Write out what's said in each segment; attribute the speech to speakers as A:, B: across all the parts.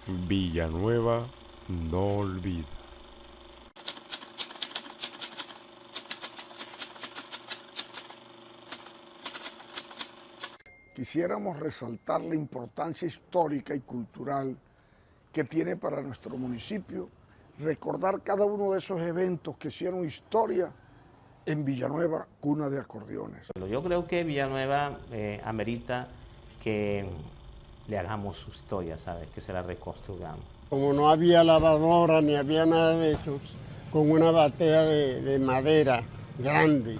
A: Villanueva no olvida.
B: Quisiéramos resaltar la importancia histórica y cultural que tiene para nuestro municipio, recordar cada uno de esos eventos que hicieron historia en Villanueva, cuna de acordeones.
C: Yo creo que Villanueva amerita que le hagamos su historia, ¿sabes? Que se la reconstruyamos.
D: Como no había lavadora ni había nada de eso, con una batea de madera grande,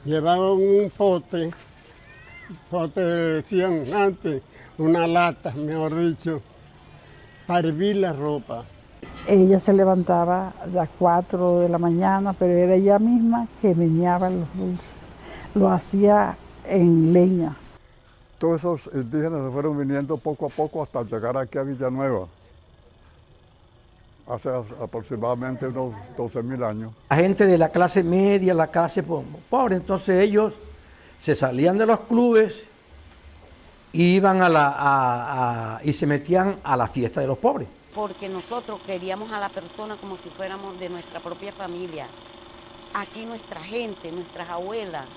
D: llevaban un pote decían antes, una lata, mejor dicho, para hervir la ropa.
E: Ella se levantaba a las 4 de la mañana, pero era ella misma que meneaba los dulces. Lo hacía en leña.
F: Todos esos indígenas se fueron viniendo poco a poco hasta llegar aquí a Villanueva, hace aproximadamente unos 12.000 años.
G: La gente de la clase media, la clase pobre, entonces ellos se salían de los clubes y iban y se metían a la fiesta de los pobres.
H: Porque nosotros queríamos a la persona como si fuéramos de nuestra propia familia. Aquí nuestra gente, nuestras abuelas,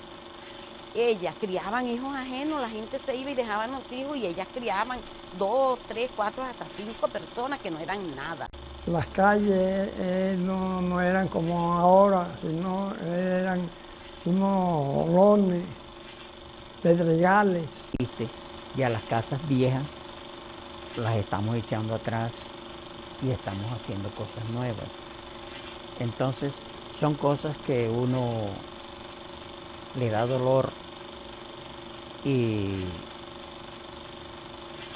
H: ellas criaban hijos ajenos, la gente se iba y dejaban los hijos y ellas criaban 2, 3, 4, hasta 5 personas que no eran nada.
I: Las calles no eran como ahora, sino eran unos olones, pedregales.
J: Ya las casas viejas las estamos echando atrás y estamos haciendo cosas nuevas. Entonces son cosas que uno le da dolor y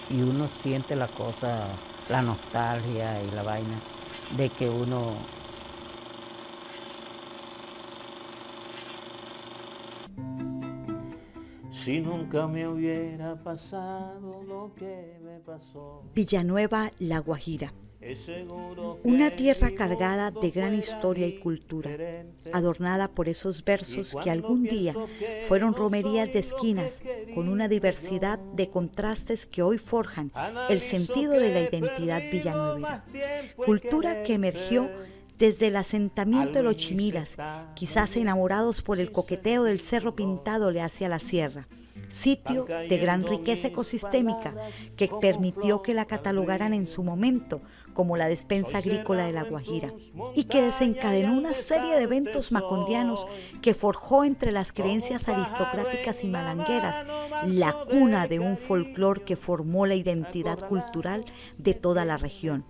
J: uno siente la cosa, la nostalgia y la vaina de que uno
C: Si nunca me hubiera pasado lo que me pasó.
K: Villanueva, La Guajira. Una tierra cargada de gran historia y cultura, adornada por esos versos que algún día fueron romerías de esquinas con una diversidad de contrastes que hoy forjan el sentido de la identidad villanuevera. Cultura que emergió desde el asentamiento de los chimilas, quizás enamorados por el coqueteo del cerro Pintádole hacia la sierra, sitio de gran riqueza ecosistémica que permitió que la catalogaran en su momento como la despensa agrícola de La Guajira, y que desencadenó una serie de eventos macondianos que forjó entre las creencias aristocráticas y malangueras la cuna de un folclor que formó la identidad cultural de toda la región,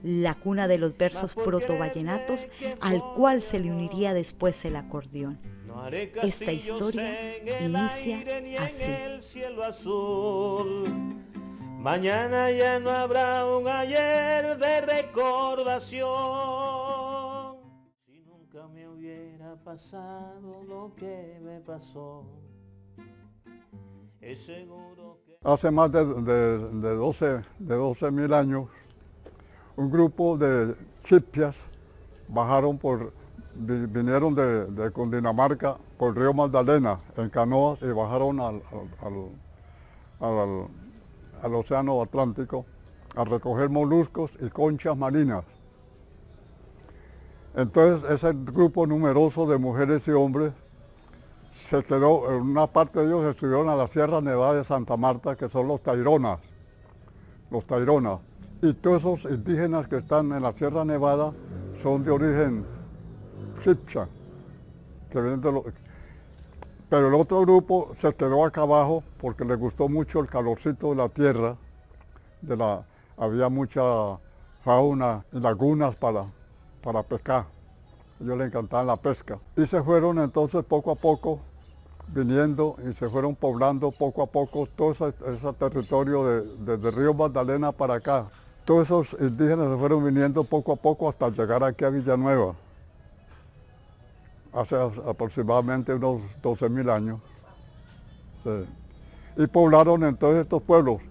K: la cuna de los versos proto-vallenatos al cual se le uniría después el acordeón. Esta historia inicia así.
C: Mañana ya no habrá un ayer de recordación. Si nunca me hubiera pasado lo que me pasó, es seguro que...
F: Hace más de 12.000 años, un grupo de chippias vinieron de Cundinamarca por el río Magdalena en canoas y bajaron al Océano Atlántico a recoger moluscos y conchas marinas. Entonces ese grupo numeroso de mujeres y hombres se quedó, una parte de ellos se subieron a la Sierra Nevada de Santa Marta, que son los taironas, y todos esos indígenas que están en la Sierra Nevada son de origen chipcha, que vienen pero el otro grupo se quedó acá abajo porque les gustó mucho el calorcito de la tierra, había mucha fauna y lagunas para pescar. A ellos les encantaba la pesca. Y se fueron entonces poco a poco viniendo y se fueron poblando poco a poco todo ese territorio desde el río Magdalena para acá. Todos esos indígenas se fueron viniendo poco a poco hasta llegar aquí a Villanueva, hace aproximadamente unos 12.000 años. Sí. Y poblaron entonces estos pueblos,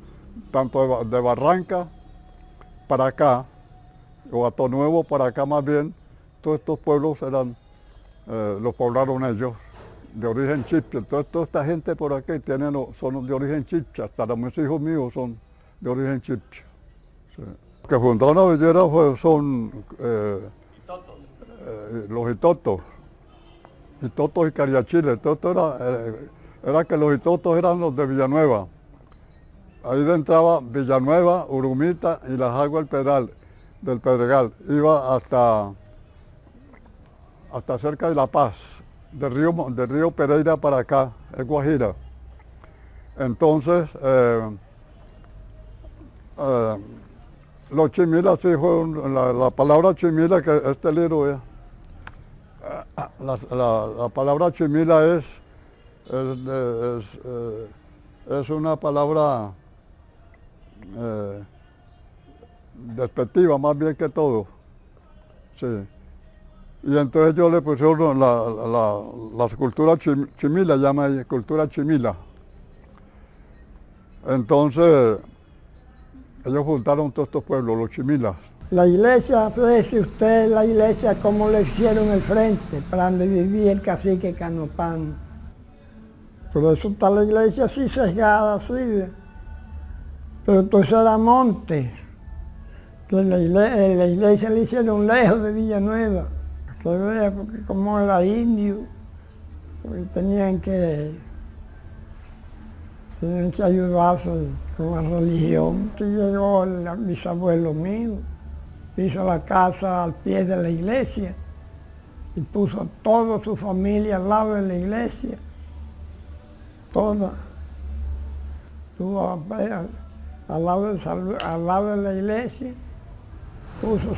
F: tanto de Barranca para acá, o Hato Nuevo para acá más bien, todos estos pueblos los poblaron ellos, de origen chipcha. Entonces toda esta gente por aquí son de origen chipcha, hasta mis hijos míos son de origen chipcha. Sí. Los que fundaron la villera son los itotos. Itotos y Cariachiles. Era que los itotos eran los de Villanueva. Ahí entraba Villanueva, Urumita y las aguas del Pedregal. Iba hasta cerca de La Paz, del río Pereira para acá, es Guajira. Entonces, los chimilas, sí, la palabra chimila, que este libro es, la palabra chimila es una palabra despectiva más bien que todo. Sí. Y entonces yo le pusieron la cultura chimila, llama ella, cultura chimila. Entonces, ellos juntaron todos estos pueblos, los chimilas.
I: La iglesia, aprecie usted la iglesia como le hicieron el frente, para donde vivía el cacique Canopán. Por eso está la iglesia así sesgada, así. Pero todo eso era monte. Entonces la iglesia le hicieron lejos de Villanueva. Que vea, porque como era indio, porque tenían que ayudarse con la religión. Y llegó el bisabuelo mío, hizo la casa al pie de la iglesia y puso a toda su familia al lado de la iglesia, toda. Estuvo al lado de la iglesia, puso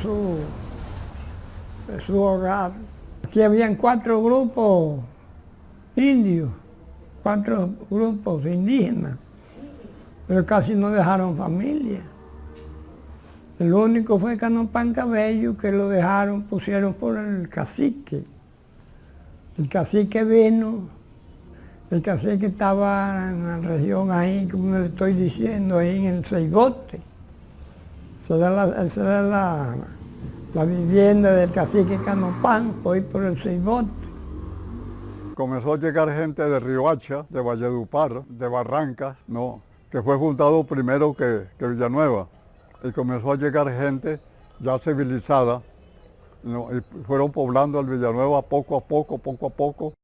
I: su hogar. Aquí habían 4 grupos indios, 4 grupos indígenas, pero casi no dejaron familia. El único fue Canopán Cabello, que lo dejaron, pusieron por el cacique. El cacique vino, el cacique estaba en la región ahí, como le estoy diciendo, ahí en el Ceibote. Esa era la vivienda del cacique Canopán, hoy por el Ceibote.
F: Comenzó a llegar gente de Riohacha, de Valledupar, de Barrancas, ¿no? Que fue fundado primero que Villanueva. Y comenzó a llegar gente ya civilizada, ¿no? Y fueron poblando el Villanueva poco a poco.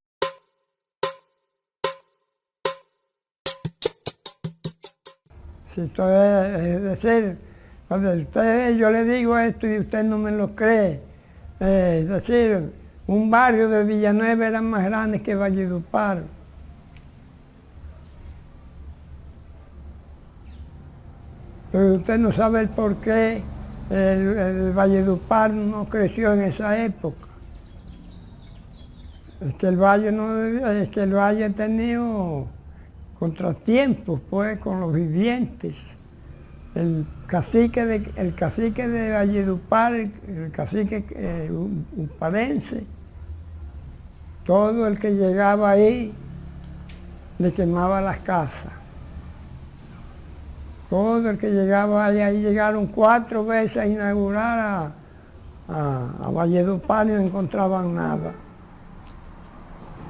I: Si es decir, cuando yo le digo esto y usted no me lo cree, es decir, un barrio de Villanueva era más grande que Valledupar. Pero usted no sabe el por qué el Valledupar no creció en esa época. Es que el valle ha tenido contratiempos, pues, con los vivientes. El cacique de Valledupar, el cacique uparense, todo el que llegaba ahí le quemaba las casas. Todo el que llegaba ahí llegaron 4 veces a inaugurar a Valledupar y no encontraban nada.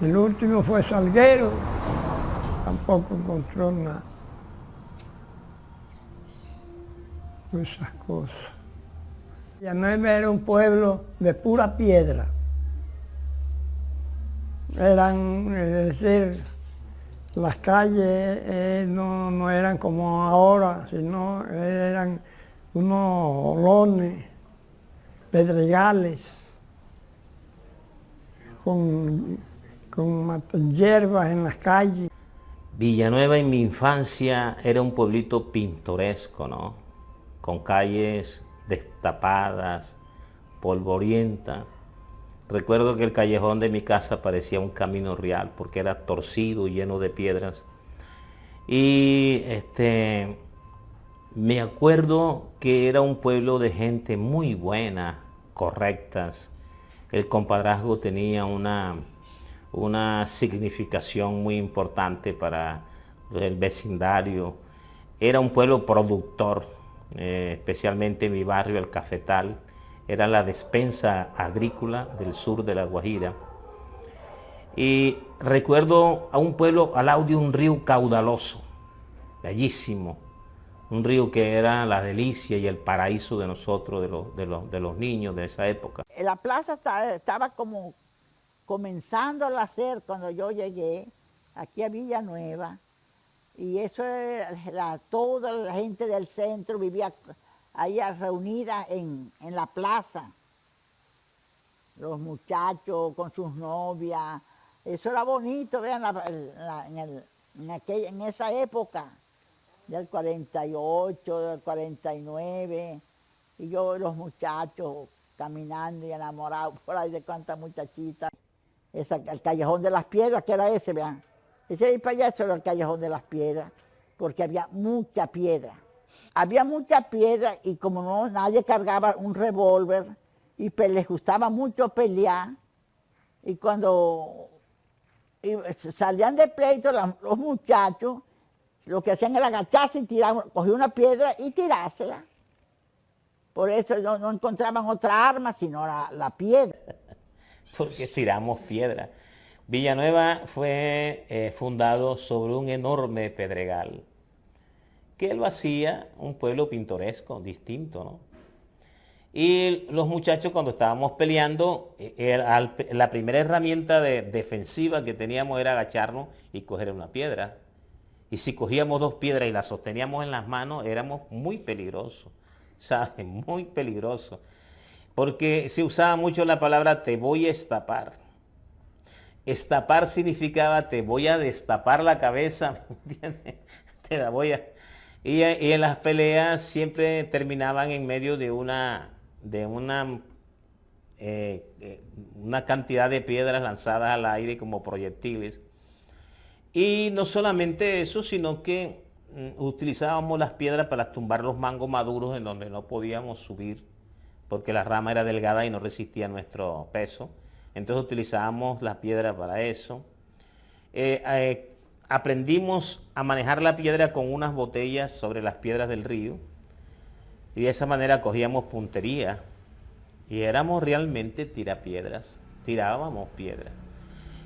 I: El último fue Salguero, tampoco encontró nada. Esas cosas. Villanueva era un pueblo de pura piedra. Eran, es decir, las calles no eran como ahora, sino eran unos olones, pedregales, con hierbas en las calles.
C: Villanueva en mi infancia era un pueblito pintoresco, ¿no? Con calles destapadas, polvorienta. Recuerdo que el callejón de mi casa parecía un camino real porque era torcido y lleno de piedras. Y me acuerdo que era un pueblo de gente muy buena, correctas. El compadrazgo tenía una significación muy importante para el vecindario. Era un pueblo productor, especialmente mi barrio, El Cafetal. Era la despensa agrícola del sur de La Guajira. Y recuerdo a un pueblo al lado de un río caudaloso, bellísimo, un río que era la delicia y el paraíso de nosotros, de los niños de esa época.
L: La plaza estaba como comenzando a hacer cuando yo llegué aquí a Villanueva, y eso era toda la gente del centro vivía ahí reunida en la plaza. Los muchachos con sus novias, eso era bonito, vean, en esa época, del 48, del 49, y yo los muchachos caminando y enamorados por ahí de cuántas muchachitas. El Callejón de las Piedras, que era ese, vean. Ese de ahí para allá, eso era el Callejón de las Piedras, porque había mucha piedra. Había mucha piedra y como no, nadie cargaba un revólver, y les gustaba mucho pelear, y cuando salían de pleito los muchachos, lo que hacían era agacharse y tirar, coger una piedra y tirársela. Por eso no encontraban otra arma sino la piedra.
C: Porque tiramos piedra. Villanueva fue fundado sobre un enorme pedregal, que lo hacía un pueblo pintoresco, distinto, ¿no? Y los muchachos cuando estábamos peleando, la primera herramienta defensiva que teníamos era agacharnos y coger una piedra. Y si cogíamos dos piedras y las sosteníamos en las manos, éramos muy peligrosos, ¿sabes? Muy peligrosos. Porque se usaba mucho la palabra te voy a estapar. Estapar significaba te voy a destapar la cabeza, ¿me entiendes? Te la voy a... Y en las peleas siempre terminaban en medio de una cantidad de piedras lanzadas al aire como proyectiles. Y no solamente eso, sino que utilizábamos las piedras para tumbar los mangos maduros en donde no podíamos subir, porque la rama era delgada y no resistía nuestro peso. Entonces utilizábamos la piedra para eso. Aprendimos a manejar la piedra con unas botellas sobre las piedras del río, y de esa manera cogíamos puntería y éramos realmente tirapiedras, tirábamos piedras.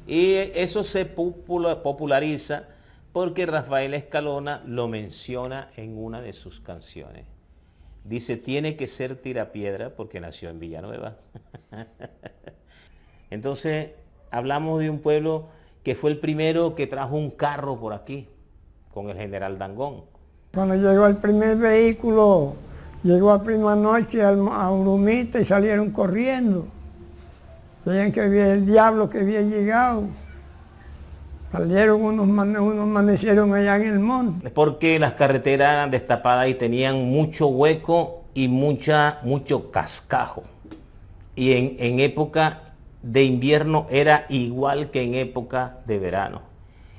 C: Y eso se populariza porque Rafael Escalona lo menciona en una de sus canciones. Dice, tiene que ser tirapiedra porque nació en Villanueva. Entonces, hablamos de un pueblo que fue el primero que trajo un carro por aquí, con el general Dangond.
I: Cuando llegó el primer vehículo, llegó a prima noche a Urumita y salieron corriendo. Veían que había el diablo que había llegado. Salieron unos amanecieron allá en el monte.
C: Porque las carreteras eran destapadas y tenían mucho hueco y mucho cascajo. Y en época de invierno era igual que en época de verano.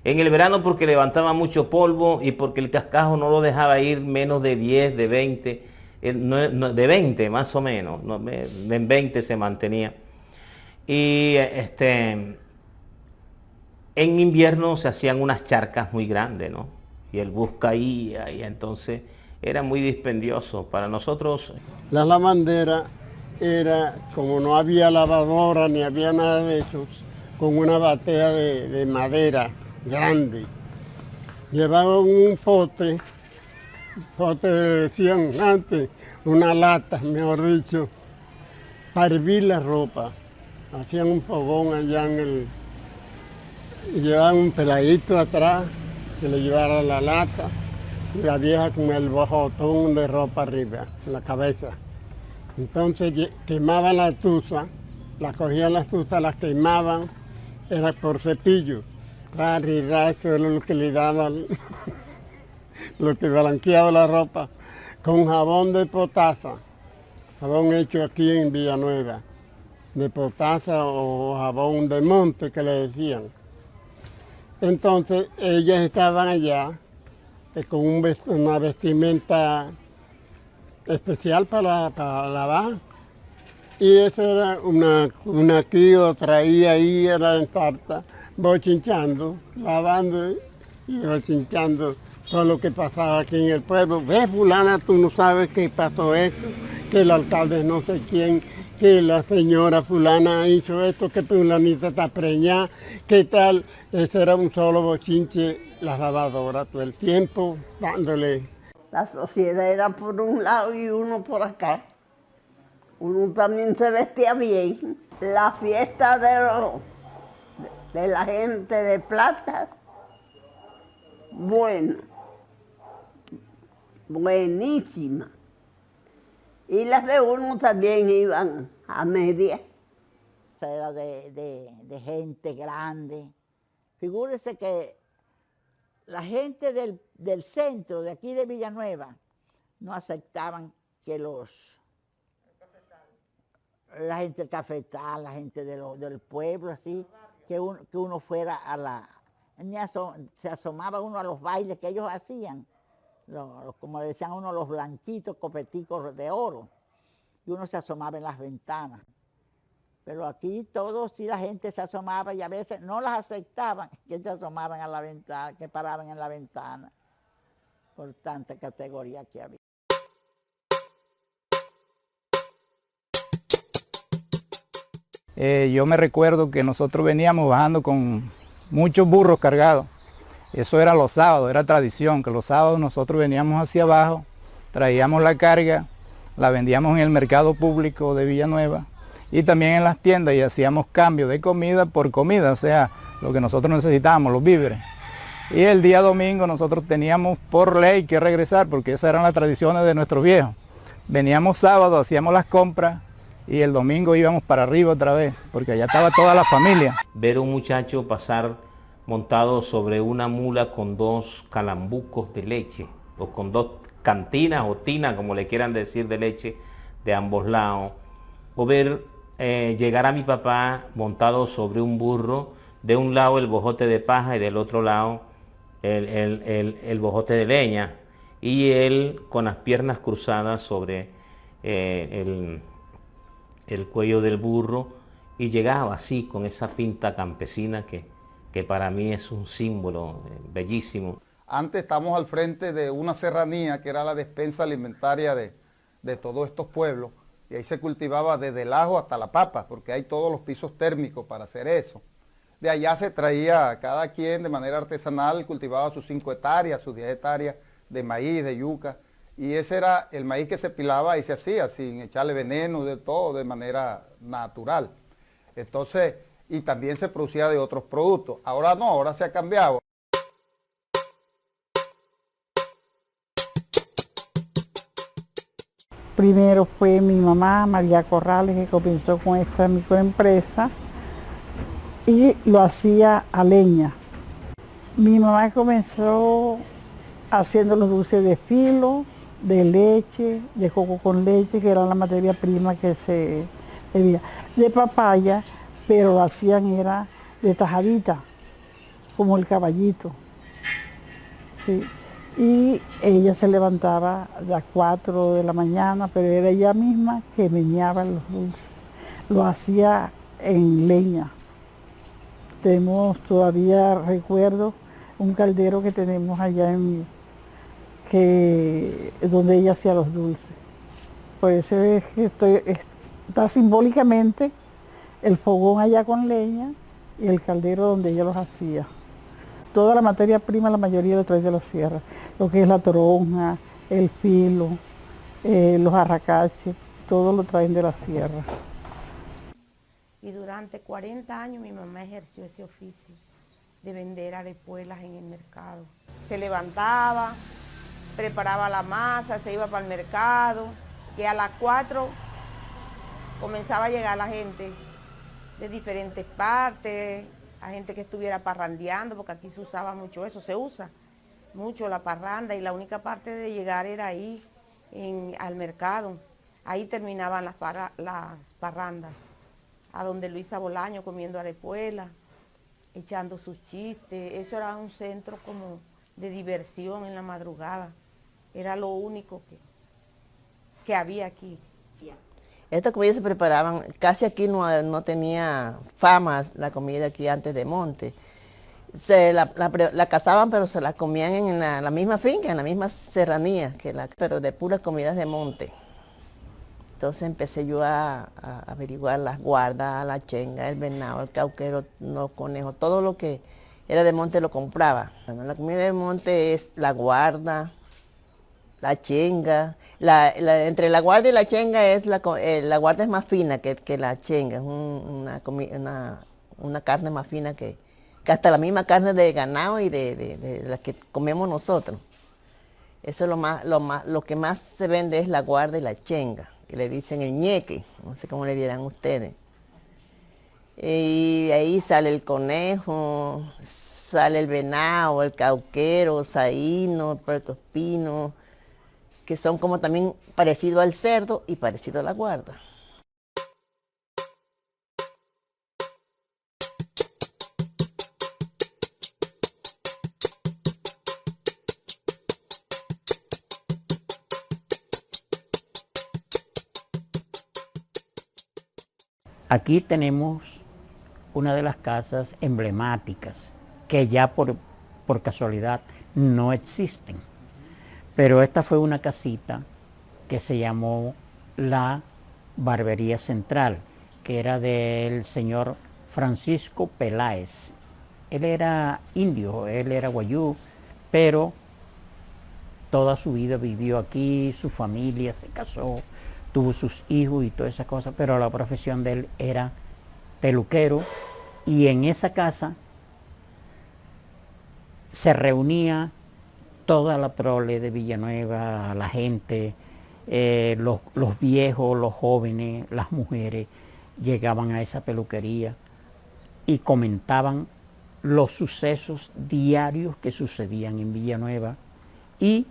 C: En el verano porque levantaba mucho polvo y porque el cascajo no lo dejaba ir menos de 10, de 20, de 20 más o menos, en 20 se mantenía. Y en invierno se hacían unas charcas muy grandes, ¿no? Y el bus caía y entonces era muy dispendioso para nosotros.
D: La lavandera era, como no había lavadora ni había nada de eso, con una batea de madera grande. Llevaban un pote decían antes, una lata, mejor dicho, para hervir la ropa. Hacían un fogón allá y llevaban un peladito atrás que le llevara la lata y la vieja con el botón de ropa arriba, en la cabeza. Entonces quemaban la tusa, las cogían las tuzas, las quemaban, era por cepillo. Eso era lo que le daba, lo que blanqueaba la ropa, con jabón de potasa, jabón hecho aquí en Villanueva, de potasa o jabón de monte que le decían. Entonces ellas estaban allá con una vestimenta especial para lavar. Y esa era una que yo traía ahí, era en sarta, bochinchando, lavando y bochinchando todo lo que pasaba aquí en el pueblo. Ve, fulana, tú no sabes qué pasó esto, que el alcalde no sé quién, que la señora fulana hizo esto, que fulanita está preñada, qué tal. Ese era un solo bochinche, la lavadora todo el tiempo dándole.
L: La sociedad era por un lado y uno por acá. Uno también se vestía bien. La fiesta de la gente de plata, bueno, buenísima. Y las de uno también iban a media. Era de gente grande. Figúrese que la gente del centro, de aquí de Villanueva, no aceptaban que la gente del cafetal, la gente del pueblo, así, que uno fuera a la... se asomaba uno a los bailes que ellos hacían, como decían uno, los blanquitos, copeticos de oro, y uno se asomaba en las ventanas. Pero aquí todos sí la gente se asomaba y a veces no las aceptaban que se asomaban a la ventana, que paraban en la ventana, por tanta categoría que había.
M: Yo me recuerdo que nosotros veníamos bajando con muchos burros cargados. Eso era los sábados, era tradición, que los sábados nosotros veníamos hacia abajo, traíamos la carga, la vendíamos en el mercado público de Villanueva y también en las tiendas y hacíamos cambio de comida por comida, o sea, lo que nosotros necesitábamos, los víveres. Y el día domingo nosotros teníamos por ley que regresar porque esas eran las tradiciones de nuestros viejos. Veníamos sábado, hacíamos las compras y el domingo íbamos para arriba otra vez, porque allá estaba toda la familia.
C: Ver a un muchacho pasar montado sobre una mula con 2 calambucos de leche, o con 2 cantinas o tinas, como le quieran decir, de leche de ambos lados, o ver llegar a mi papá montado sobre un burro, de un lado el bojote de paja y del otro lado el bojote de leña, y él con las piernas cruzadas sobre el cuello del burro, y llegaba así con esa pinta campesina que para mí es un símbolo bellísimo.
N: Antes estamos al frente de una serranía que era la despensa alimentaria de todos estos pueblos, y ahí se cultivaba desde el ajo hasta la papa, porque hay todos los pisos térmicos para hacer eso. De allá se traía, cada quien de manera artesanal cultivaba sus 5 hectáreas, sus 10 hectáreas de maíz, de yuca, y ese era el maíz que se pilaba y se hacía sin echarle veneno, de todo, de manera natural. Entonces, y también se producía de otros productos. Ahora no, ahora se ha cambiado.
E: Primero fue mi mamá, María Corrales, que comenzó con esta microempresa y lo hacía a leña. Mi mamá comenzó haciendo los dulces de filo, de leche, de coco con leche, que era la materia prima que se bebía, de papaya, pero lo hacían era de tajadita, como el caballito. Sí. Y ella se levantaba a las 4 de la mañana, pero era ella misma que meneaba los dulces. Lo hacía en leña. Tenemos todavía, recuerdo, un caldero que tenemos allá donde ella hacía los dulces. Por eso es que está simbólicamente el fogón allá con leña y el caldero donde ella los hacía. Toda la materia prima, la mayoría lo trae de la sierra, lo que es la toronja, el filo, los arracaches, todo lo traen de la sierra.
H: Y durante 40 años mi mamá ejerció ese oficio de vender arepuelas en el mercado. Se levantaba, preparaba la masa, se iba para el mercado, y a las 4 comenzaba a llegar la gente de diferentes partes, a gente que estuviera parrandeando, porque aquí se usaba mucho eso, se usa mucho la parranda, y la única parte de llegar era ahí, al mercado. Ahí terminaban las parrandas, a donde Luisa Bolaño comiendo arepuela, echando sus chistes. Eso era un centro como de diversión en la madrugada. Era lo único que había aquí.
O: Estas comidas se preparaban, casi aquí no tenía fama la comida aquí antes de monte. La cazaban, pero se la comían en la misma finca, en la misma serranía, pero de puras comidas de monte. Entonces empecé yo a averiguar las guardas, la chenga, el venado, el cauquero, los conejos, todo lo que era de monte lo compraba. Bueno, la comida de monte es la guarda, la chenga. Entre la guarda y la chenga es la guarda es más fina que la chenga, es una carne más fina que hasta la misma carne de ganado y de la que comemos nosotros. Eso es lo que más se vende es la guarda y la chenga, que le dicen el ñeque, no sé cómo le dirán ustedes. Y ahí sale el conejo, sale el venado, el cauquero, saíno, el puercoespino, que son como también parecido al cerdo y parecido a la guarda.
J: Aquí tenemos una de las casas emblemáticas que ya por casualidad no existen. Pero esta fue una casita que se llamó la Barbería Central, que era del señor Francisco Peláez. Él era indio, él era guayú, pero toda su vida vivió aquí, su familia se casó, tuvo sus hijos y todas esas cosas, pero la profesión de él era peluquero, y en esa casa se reunía toda la prole de Villanueva, la gente, los viejos, los jóvenes, las mujeres, llegaban a esa peluquería y comentaban los sucesos diarios que sucedían en Villanueva, y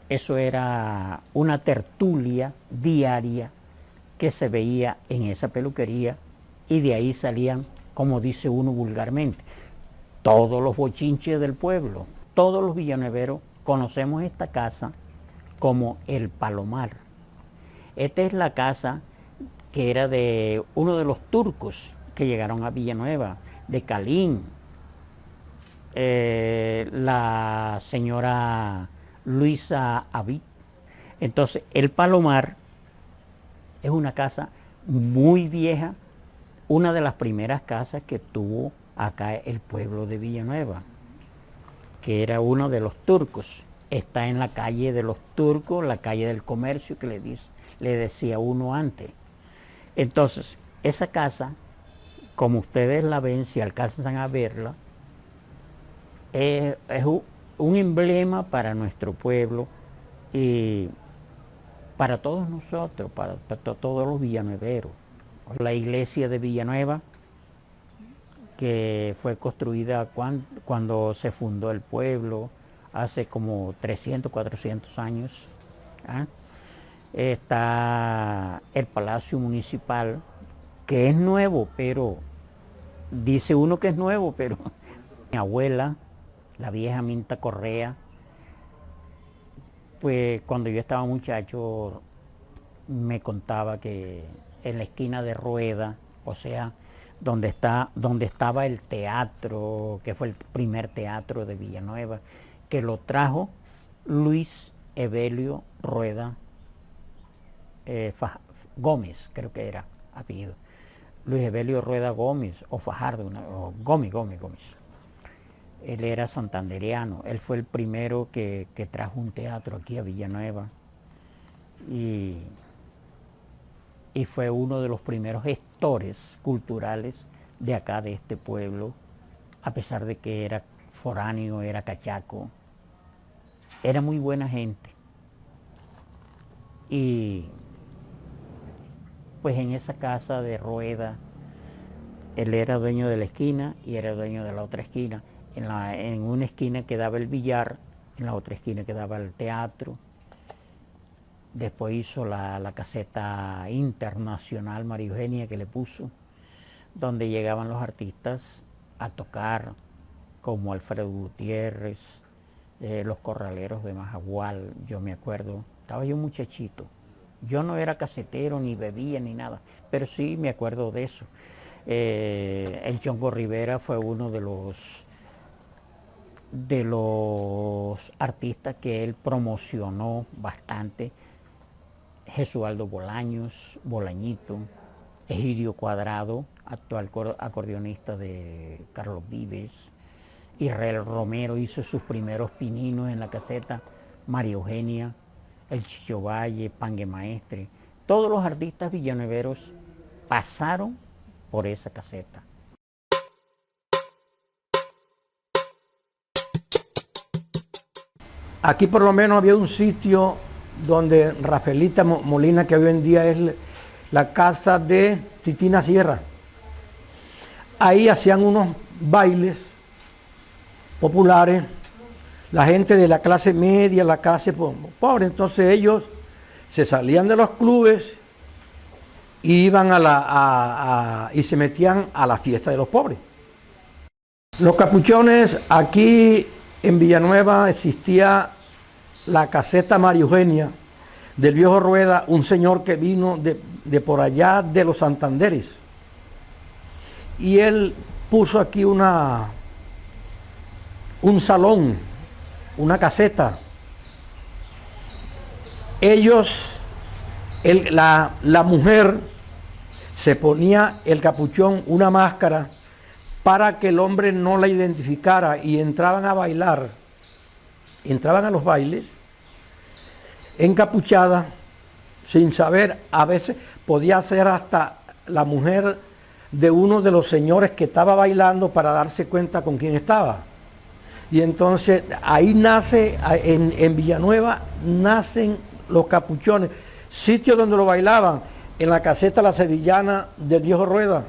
J: eso era una tertulia diaria que se veía en esa peluquería, y de ahí salían, como dice uno vulgarmente, todos los bochinches del pueblo. Todos los villanueveros conocemos esta casa como el Palomar. Esta es la casa que era de uno de los turcos que llegaron a Villanueva, de Calín, la señora Luisa Abid. Entonces, el Palomar es una casa muy vieja, una de las primeras casas que tuvo acá el pueblo de Villanueva, que era uno de los turcos. Está en la calle de los turcos, la calle del comercio que le decía uno antes. Entonces, esa casa, como ustedes la ven, si alcanzan a verla, es un emblema para nuestro pueblo y para todos nosotros, para todos los villanueveros. La iglesia de Villanueva, que fue construida cuando se fundó el pueblo, hace como 300, 400 años. Está el Palacio Municipal, que es nuevo, pero dice uno que es nuevo, pero mi abuela, la vieja Minta Correa, pues cuando yo estaba muchacho me contaba que en la esquina de Rueda, o sea, donde estaba el teatro, que fue el primer teatro de Villanueva, que lo trajo Luis Evelio Rueda Gómez, creo que era apellido. Luis Evelio Rueda Gómez, o Fajardo, o Gómez. Él era santandereano, él fue el primero que trajo un teatro aquí a Villanueva, y fue uno de los primeros gestores culturales de acá, de este pueblo, a pesar de que era foráneo, era cachaco, era muy buena gente. Y pues en esa casa de Rueda, él era dueño de la esquina y era dueño de la otra esquina. En una esquina quedaba el billar, en la otra esquina quedaba el teatro. Después hizo la caseta internacional María Eugenia, que le puso, donde llegaban los artistas a tocar, como Alfredo Gutiérrez, los corraleros de Majagual. Yo me acuerdo, estaba yo muchachito. Yo no era casetero, ni bebía, ni nada, pero sí me acuerdo de eso. El Chongo Rivera fue uno de los artistas que él promocionó bastante. Jesualdo Bolaños, Bolañito, Egidio Cuadrado, actual acordeonista de Carlos Vives. Israel Romero hizo sus primeros pininos en la caseta María Eugenia, el Chicho Valle, Pangue Maestre, todos los artistas villanueveros pasaron por esa caseta.
G: Aquí por lo menos había un sitio donde Rafaelita Molina, que hoy en día es la casa de Titina Sierra, ahí hacían unos bailes populares, la gente de la clase media, la clase pobre, entonces ellos se salían de los clubes y iban y se metían a la fiesta de los pobres. Los capuchones, aquí en Villanueva existía la caseta María Eugenia del viejo Rueda, un señor que vino de por allá de los Santanderes. Y él puso aquí un salón, una caseta. La mujer se ponía el capuchón, una máscara, para que el hombre no la identificara, y entraban a bailar, entraban a los bailes encapuchada, sin saber, a veces podía ser hasta la mujer de uno de los señores que estaba bailando para darse cuenta con quién estaba. Y entonces ahí nace, en Villanueva nacen los capuchones, sitio donde lo bailaban, en la caseta La Sevillana del viejo Rueda.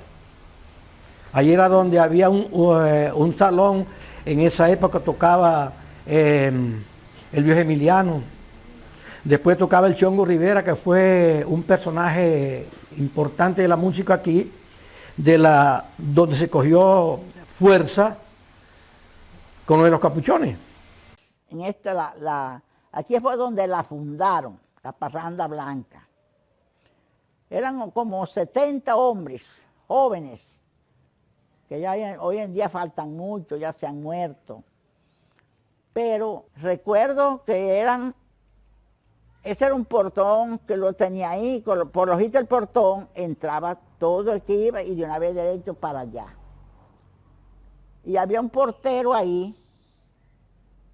G: Ahí era donde había un salón, en esa época tocaba el viejo Emiliano, después tocaba el Chongo Rivera, que fue un personaje importante de la música aquí, donde se cogió fuerza con lo de los capuchones.
L: En aquí fue donde la fundaron, la Parranda Blanca. Eran como 70 hombres, jóvenes, que ya hoy en día faltan mucho, ya se han muerto. Pero recuerdo que ese era un portón que lo tenía ahí, por los hitos del portón entraba todo el que iba y de una vez derecho para allá. Y había un portero ahí,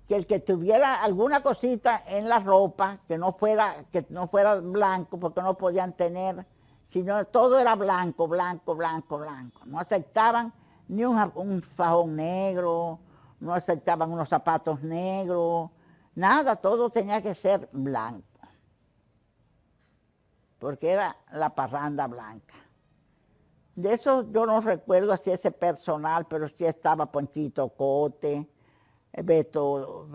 L: que el que tuviera alguna cosita en la ropa, que no fuera blanco, porque no podían tener, sino todo era blanco, blanco, blanco, blanco. No aceptaban ni un fajón negro, no aceptaban unos zapatos negros, nada, todo tenía que ser blanco, porque era la Parranda Blanca. De eso yo no recuerdo así ese personal, pero sí estaba Ponchito Cote, Beto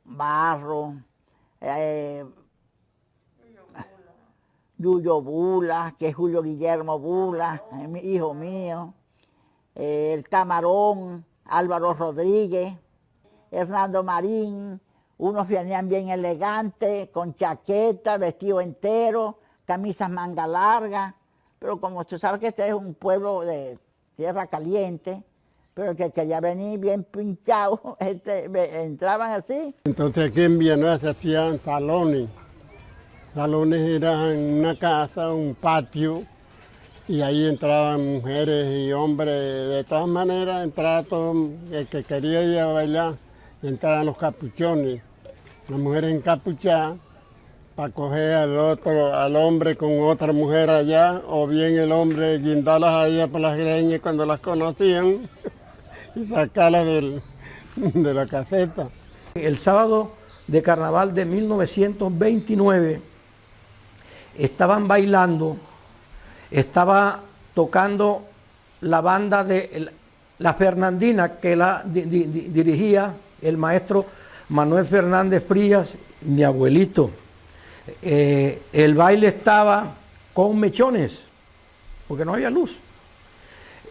L: Barro, Yuyo Bula, que es Julio Guillermo Bula, hijo mío, el Camarón, Álvaro Rodríguez, Hernando Marín, unos venían bien elegantes, con chaqueta, vestido entero, camisas manga larga, pero como tú sabes que este es un pueblo de tierra caliente, pero que quería venir bien pinchado, entraban así.
D: Entonces aquí en Villanueva se hacían salones. Salones eran en una casa, un patio, y ahí entraban mujeres y hombres. De todas maneras entraba todo el que quería ir a bailar, entraban los capuchones. Las mujeres encapuchadas para coger al hombre con otra mujer allá, o bien el hombre guindarlas a ellas por las greñas cuando las conocían y sacarlas de la caseta.
G: El sábado de carnaval de 1929 estaban bailando, estaba tocando la banda de la Fernandina, que la dirigía el maestro Manuel Fernández Frías, mi abuelito. El baile estaba con mechones, porque no había luz.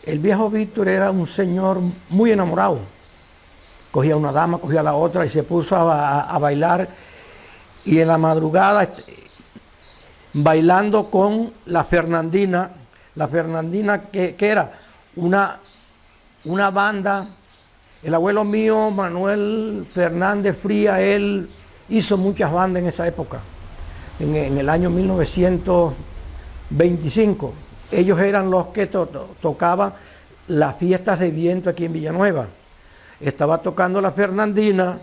G: El viejo Víctor era un señor muy enamorado. Cogía una dama, cogía la otra y se puso a bailar. Y en la madrugada, bailando con la Fernandina que era una banda. El abuelo mío, Manuel Fernández Frías, él hizo muchas bandas en esa época, en el año 1925. Ellos eran los que tocaban las fiestas de viento aquí en Villanueva. Estaba tocando la Fernandina,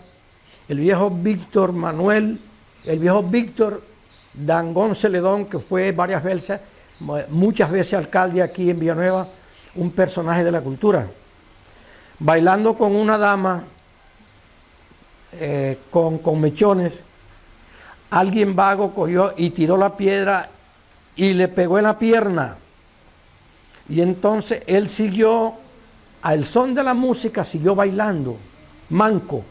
G: el viejo Víctor Manuel, el viejo Víctor Dangón Celedón, que fue muchas veces alcalde aquí en Villanueva, un personaje de la cultura, bailando con una dama con mechones. Alguien vago cogió y tiró la piedra y le pegó en la pierna. Y entonces él siguió, al son de la música, siguió bailando, manco.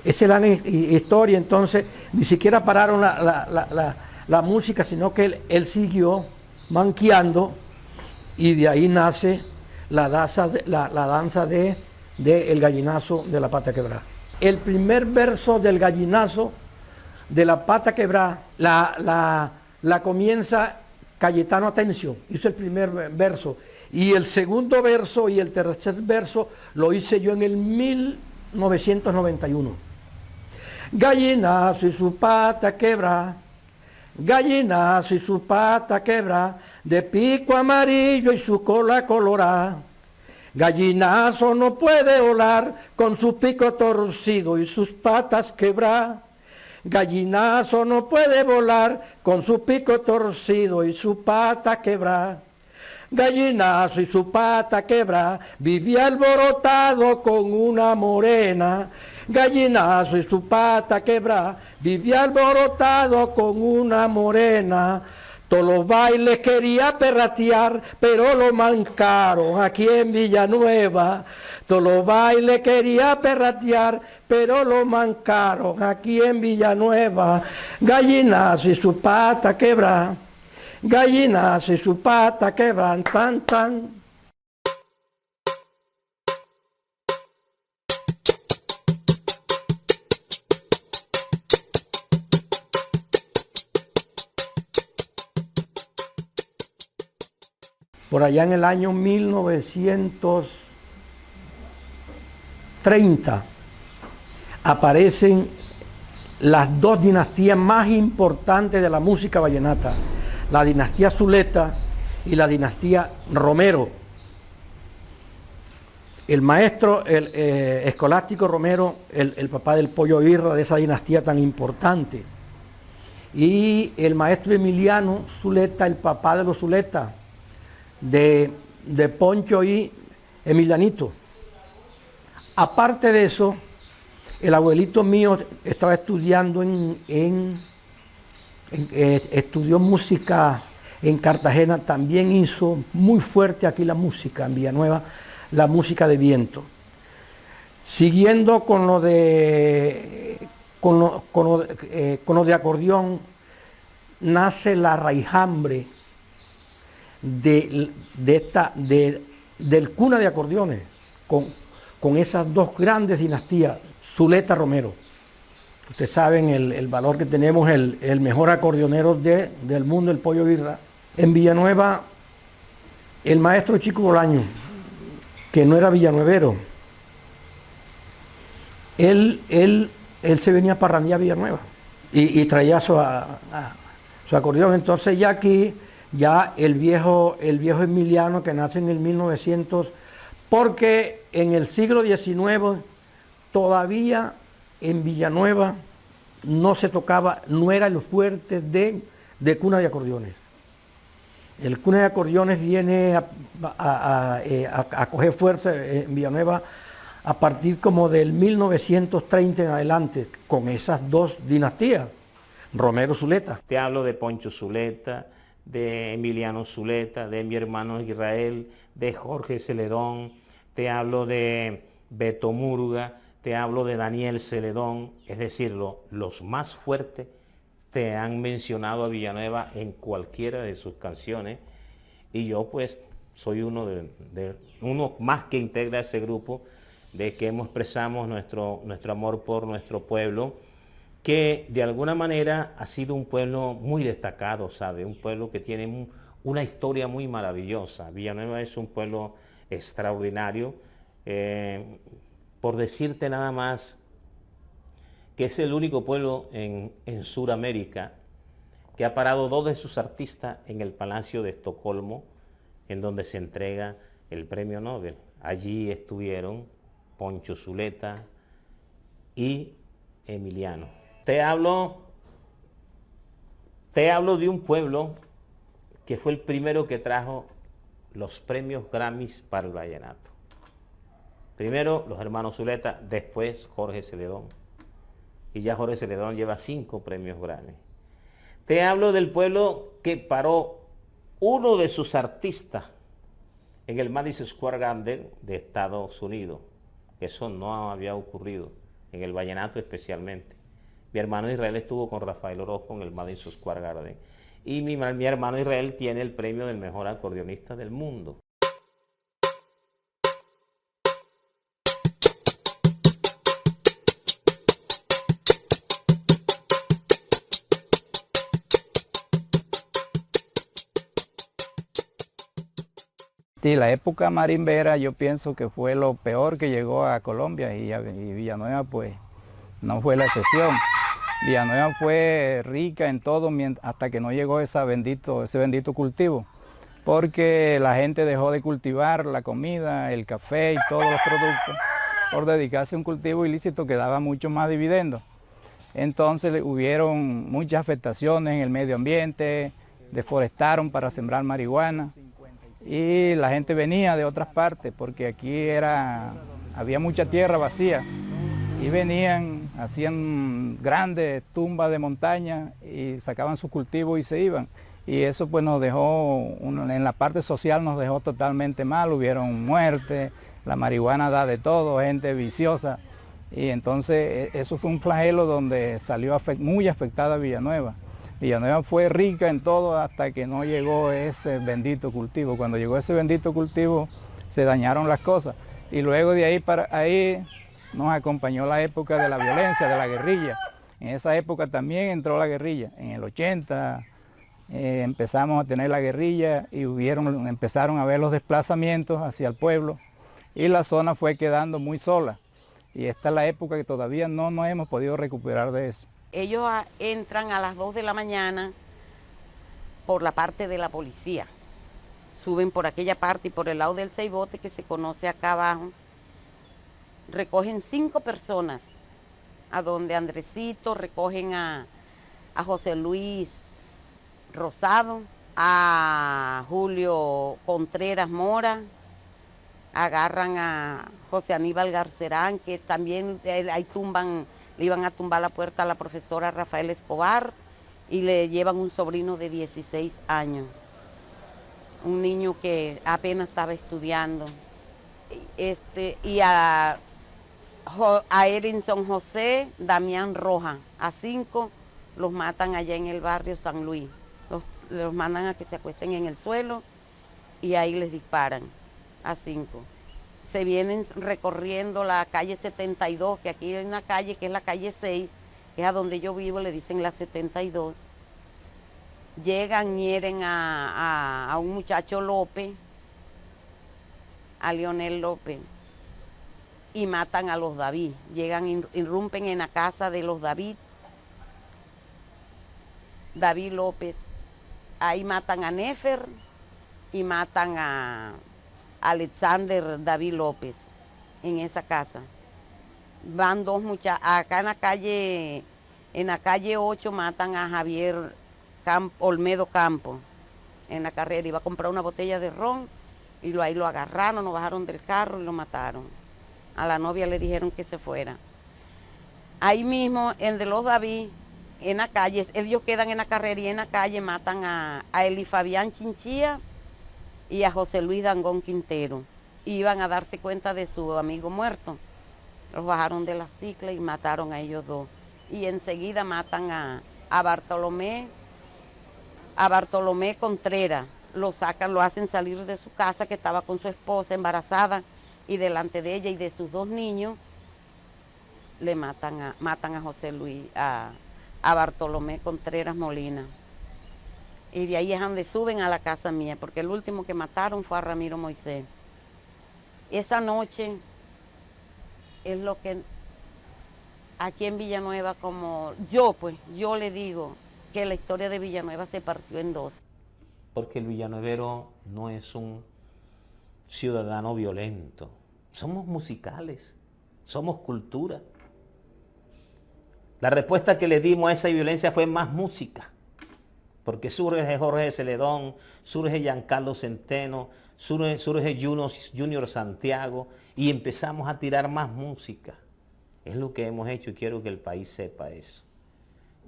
G: Esa es la historia. Entonces ni siquiera pararon la música, sino que él siguió manqueando, y de ahí nace la danza de el gallinazo de la pata quebrada. El primer verso del gallinazo de la pata quebrada la comienza Cayetano Atencio, hizo el primer verso, y el segundo verso y el tercer verso lo hice yo en el 1991. Gallinazo y su pata quebrada, gallinazo y su pata quebrada, de pico amarillo y su cola colorada. Gallinazo no puede volar con su pico torcido y sus patas quebradas. Gallinazo no puede volar con su pico torcido y su pata quebrada. Gallinazo y su pata quebrada, vivía alborotado con una morena. Gallinazo y su pata quebrada, vivía alborotado con una morena. Todos los bailes quería perratear, pero lo mancaron aquí en Villanueva. Todos los bailes quería perratear, pero lo mancaron aquí en Villanueva. Gallinazo y su pata quebrada, gallinazo y su pata quebrada, tan tan. Por allá en el año 1930 aparecen las dos dinastías más importantes de la música vallenata, la dinastía Zuleta y la dinastía Romero. El maestro Escolástico Romero, el papá del Pollo Birra, de esa dinastía tan importante, y el maestro Emiliano Zuleta, el papá de los Zuleta, de Poncho y Emilianito. Aparte de eso, el abuelito mío estaba estudiando estudió música en Cartagena, también hizo muy fuerte aquí la música en Villanueva, la música de viento. Siguiendo con lo de acordeón, nace la raijambre del cuna de acordeones, con esas dos grandes dinastías, Zuleta Romero. Ustedes saben el valor que tenemos, el mejor acordeonero del mundo, el Pollo Birra. En Villanueva, el maestro Chico Bolaño, que no era villanuevero, él se venía a parrandear a Villanueva y traía su acordeón. Entonces ya aquí, ya el viejo Emiliano, que nace en el 1900, porque en el siglo XIX todavía en Villanueva no se tocaba, no era el fuerte de cuna de acordeones. El cuna de acordeones viene a coger fuerza en Villanueva a partir como del 1930 en adelante, con esas dos dinastías, Romero Zuleta.
C: Te hablo de Poncho Zuleta, de Emiliano Zuleta, de mi hermano Israel, de Jorge Celedón, te hablo de Beto Murga, te hablo de Daniel Celedón, es decir, los más fuertes te han mencionado a Villanueva en cualquiera de sus canciones, y yo pues soy uno más que integra ese grupo, de que expresamos nuestro amor por nuestro pueblo, que de alguna manera ha sido un pueblo muy destacado, ¿sabe? Un pueblo que tiene una historia muy maravillosa. Villanueva es un pueblo extraordinario. Por decirte nada más, que es el único pueblo en Sudamérica que ha parado dos de sus artistas en el Palacio de Estocolmo, en donde se entrega el premio Nobel. Allí estuvieron Poncho Zuleta, y Emiliano. Te hablo de un pueblo que fue el primero que trajo los premios Grammys para el vallenato. Primero los hermanos Zuleta, después Jorge Celedón. Y ya Jorge Celedón lleva 5 premios Grammy. Te hablo del pueblo que paró uno de sus artistas en el Madison Square Garden de Estados Unidos. Eso no había ocurrido, en el vallenato especialmente. Mi hermano Israel estuvo con Rafael Orozco en el Madison Square Garden. Y mi hermano Israel tiene el premio del mejor acordeonista del mundo.
M: Sí, la época marimbera yo pienso que fue lo peor que llegó a Colombia y Villanueva pues no fue la excepción. Villanueva fue rica en todo hasta que no llegó ese bendito cultivo, porque la gente dejó de cultivar la comida, el café y todos los productos por dedicarse a un cultivo ilícito que daba mucho más dividendos. Entonces hubieron muchas afectaciones en el medio ambiente, deforestaron para sembrar marihuana. Y la gente venía de otras partes porque aquí había mucha tierra vacía y venían, hacían grandes tumbas de montaña y sacaban sus cultivos y se iban. Y eso pues nos dejó, en la parte social nos dejó totalmente mal, hubieron muertes, la marihuana da de todo, gente viciosa. Y entonces eso fue un flagelo donde salió muy afectada Villanueva. Villanueva fue rica en todo hasta que no llegó ese bendito cultivo. Cuando llegó ese bendito cultivo se dañaron las cosas. Y luego de ahí para ahí nos acompañó la época de la violencia, de la guerrilla. En esa época también entró la guerrilla. En el 80 empezamos a tener la guerrilla y empezaron a haber los desplazamientos hacia el pueblo y la zona fue quedando muy sola. Y esta es la época que todavía no nos hemos podido recuperar de eso.
H: Ellos entran a las 2 de la mañana por la parte de la policía. Suben por aquella parte y por el lado del Ceibote que se conoce acá abajo. Recogen 5 personas, a donde Andresito, recogen a José Luis Rosado, a Julio Contreras Mora, agarran a José Aníbal Garcerán, que también ahí le iban a tumbar la puerta a la profesora Rafael Escobar y le llevan un sobrino de 16 años, un niño que apenas estaba estudiando. Y a Erinson José, Damián Roja, a 5 los matan allá en el barrio San Luis. Los mandan a que se acuesten en el suelo y ahí les disparan a 5. Se vienen recorriendo la calle 72, que aquí hay una calle que es la calle 6, que es a donde yo vivo, le dicen la 72. Llegan, hieren a un muchacho López, a Leonel López, y matan a los David. Llegan, irrumpen en la casa de los David López. Ahí matan a Nefer y matan a Alexander David López en esa casa. Van 2 muchachos. Acá en la calle 8 matan a Javier Olmedo Campo en la carrera. Iba a comprar una botella de ron y ahí lo agarraron, lo bajaron del carro y lo mataron. A la novia le dijeron que se fuera. Ahí mismo, en de los David, en la calle, ellos quedan en la carrera y en la calle matan a Eli Fabián Chinchilla y a José Luis Dangón Quintero. Iban a darse cuenta de su amigo muerto. Los bajaron de la cicla y mataron a ellos 2. Y enseguida matan a Bartolomé Contreras. Lo sacan, lo hacen salir de su casa, que estaba con su esposa embarazada, y delante de ella y de sus 2 niños, le matan a José Luis, a Bartolomé Contreras Molina. Y de ahí es donde suben a la casa mía, porque el último que mataron fue a Ramiro Moisés. Esa noche es lo que aquí en Villanueva, como yo le digo que la historia de Villanueva se partió en 2.
C: Porque el villanuevero no es un ciudadano violento. Somos musicales, somos cultura. La respuesta que le dimos a esa violencia fue más música, porque surge Jorge Celedón, surge Giancarlo Centeno, surge Junior Santiago, y empezamos a tirar más música. Es lo que hemos hecho y quiero que el país sepa eso.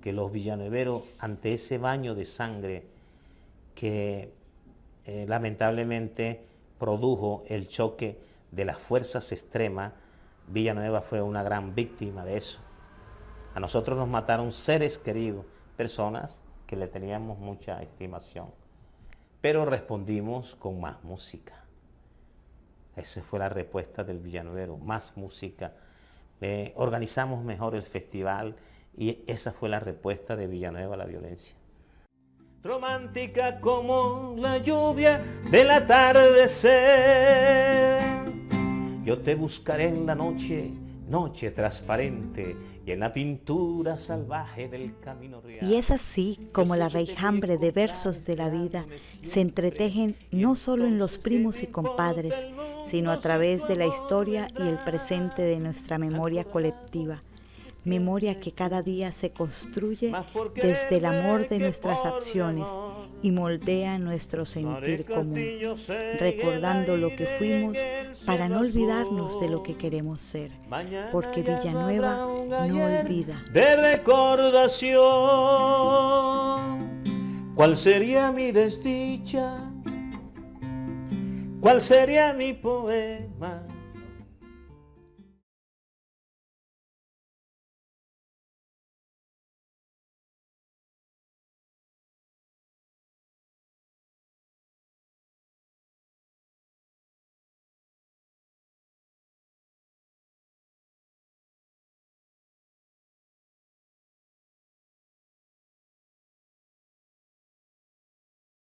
C: Que los villanueveros, ante ese baño de sangre que lamentablemente produjo el choque de las fuerzas extremas, Villanueva fue una gran víctima de eso. A nosotros nos mataron seres queridos, personas que le teníamos mucha estimación, pero respondimos con más música. Esa fue la respuesta del villanuevero, más música. Organizamos mejor el festival y esa fue la respuesta de Villanueva a la violencia. Romántica como la lluvia del atardecer, yo te buscaré en la noche, noche transparente, y en la pintura salvaje del camino real.
K: Y es así como la raigambre de versos de la vida se entretejen no solo en los primos y compadres, sino a través de la historia y el presente de nuestra memoria colectiva. Memoria que cada día se construye desde el amor de nuestras acciones y moldea nuestro sentir común, recordando lo que fuimos para no olvidarnos de lo que queremos ser, porque Villanueva no olvida.
C: De recordación, ¿cuál sería mi desdicha? ¿Cuál sería mi poema?